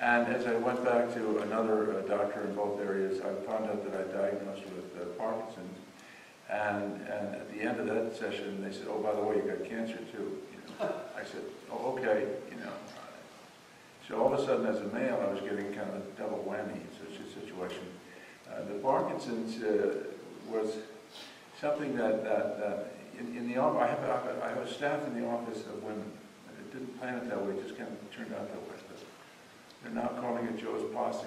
And as I went back to another doctor in both areas, I found out that I diagnosed with Parkinson's. And at the end of that session, they said, "Oh, by the way, you got cancer too." I said, "Oh, okay." So all of a sudden, as a male, I was getting kind of a double whammy in such a situation. The Parkinson's was something that in the office, I have a staff in the office of women. It didn't plan it that way; it just kind of turned out that way. But they're now calling it Joe's posse.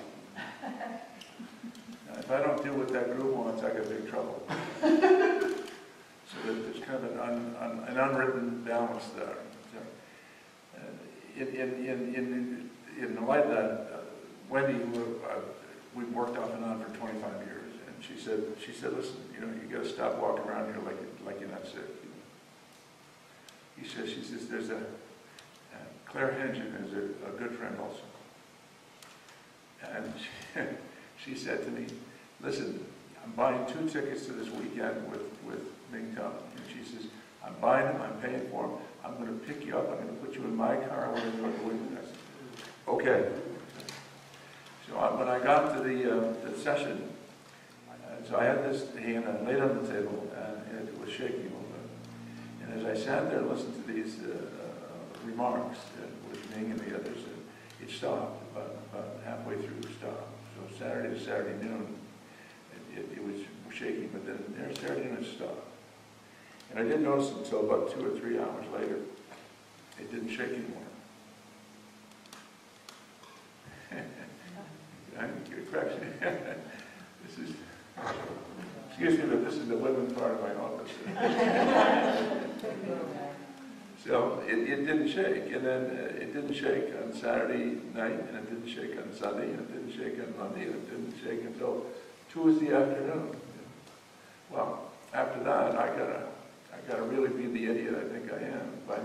Now, if I don't do what that group wants, I got big trouble. So there's kind of an unwritten balance there. In the light of that, Wendy, we've worked off and on for 25 years, and she said, "Listen, you got to stop walking around here like you're not sick." She says, "There's Claire Hengen is a good friend also." And she said to me, "Listen, I'm buying 2 tickets to this weekend with Ming Tong." And she says, "I'm buying them, I'm paying for them, I'm going to pick you up, I'm going to put you in my car, I'm going to go with you." I said, "Okay." So when I got to the session, so I had this hand, I laid it on the table, and it was shaking a little bit. And as I sat there and listened to these remarks with Ming and the others, it stopped about halfway through the stop. So Saturday to Saturday noon, it was shaking, but then there Saturday noon it stopped. And I didn't notice until about 2 or 3 hours later, it didn't shake anymore. This is, excuse me, but this is the women's part of my office. So it didn't shake, and then it didn't shake on Saturday night, and it didn't shake on Sunday, and it didn't shake on Monday, and it didn't shake until Tuesday afternoon. Well, after that, I gotta really be the idiot I think I am by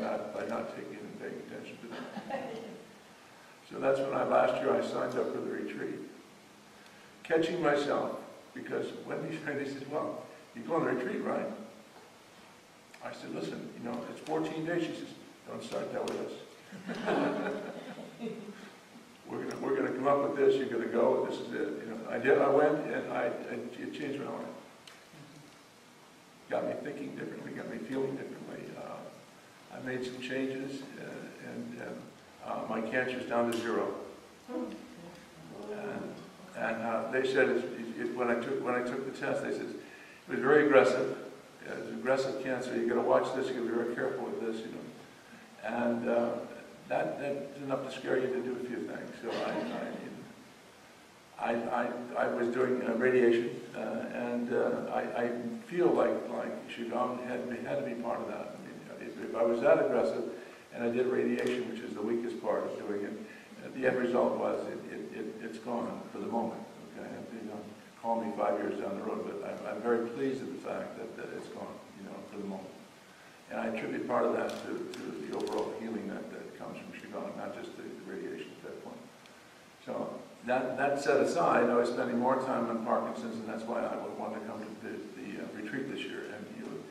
not taking and paying attention to that. So that's when last year I signed up for the retreat, catching myself, because Wendy said, "Well, you're going to the retreat, right?" I said, "Listen, it's 14 days." She says, "Don't start that with us. We're gonna come up with this. You're gonna go. This is it." I went, and it changed my life. Got me thinking differently. Got me feeling differently. I made some changes, and my cancer's down to 0. And they said when I took the test, they said it was very aggressive. It's aggressive cancer. You got to watch this. You got to be very careful with this, And that's enough to scare you to do a few things. So I was doing radiation, and I feel like Qigong had to be part of that. I mean, if I was that aggressive, and I did radiation, which is the weakest part of doing it, the end result was it's gone for the moment. Okay, call me 5 years down the road, but I'm very pleased at the fact that it's gone, for the moment. And I attribute part of that to the overall healing that comes from Qigong, not just the radiation at that point. So that set aside, I was spending more time on Parkinson's, and that's why I wanted to come to the retreat this year. And you were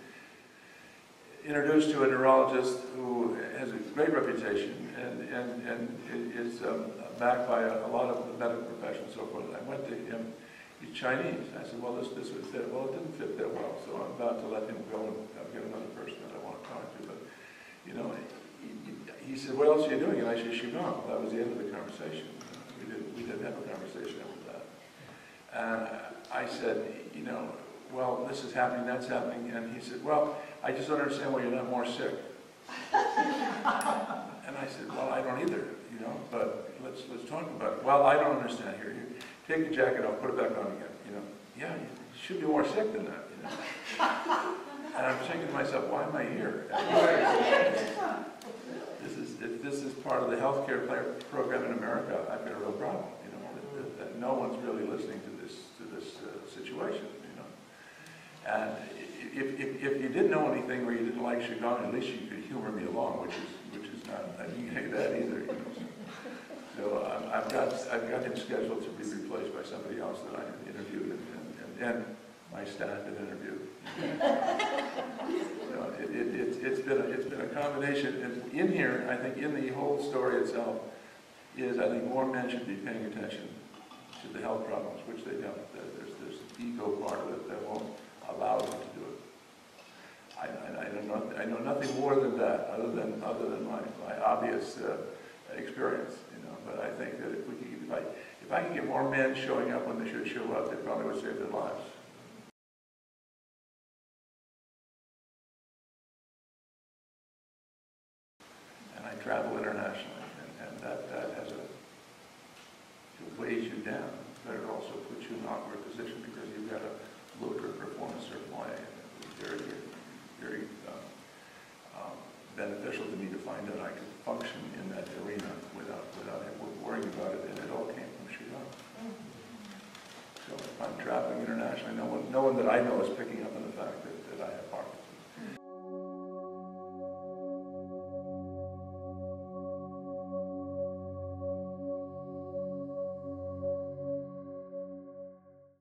introduced to a neurologist who has a great reputation and is backed by a lot of the medical profession and so forth. I went to him. He's Chinese. I said, "Well, this would fit." Well, it didn't fit that well, so I'm about to let him go and I'll get another person that I want to talk to. But, he said, "What else are you doing?" And I said, "Qigong." That was the end of the conversation. We didn't have a conversation after that. And I said, "Well, this is happening, that's happening." And he said, "Well, I just don't understand why you're not more sick." And I said, "Well, I don't either, but let's talk about it." "Well, I don't understand here. Take the jacket off, put it back on again." Yeah, you should be more sick than that. And I'm thinking to myself, why am I here? This is part of the healthcare program in America. I've got a real problem. That no one's really listening to this situation. And if you didn't know anything or you didn't like Qigong, at least you could humor me along, which is not. I didn't get that either. So I've got him scheduled to be replaced by somebody else that I interviewed and my staff had interviewed. It's been a combination. And in here, I think in the whole story itself, is I think more men should be paying attention to the health problems, which they don't. There's the ego part of it that won't allow them to do it. I know nothing more than that, other than my obvious experience, you know. But I think that if I can get more men showing up when they should show up, they probably would save their lives. And I travel internationally, and that has it weighs you down, but it also puts you in an awkward position because you've got to look or perform a certain way. And it's very, very beneficial to me to find that I could function in that arena without worrying about it, and it all came from Qigong. So if I'm traveling internationally, no one that I know is picking up on the fact that I have Parkinson.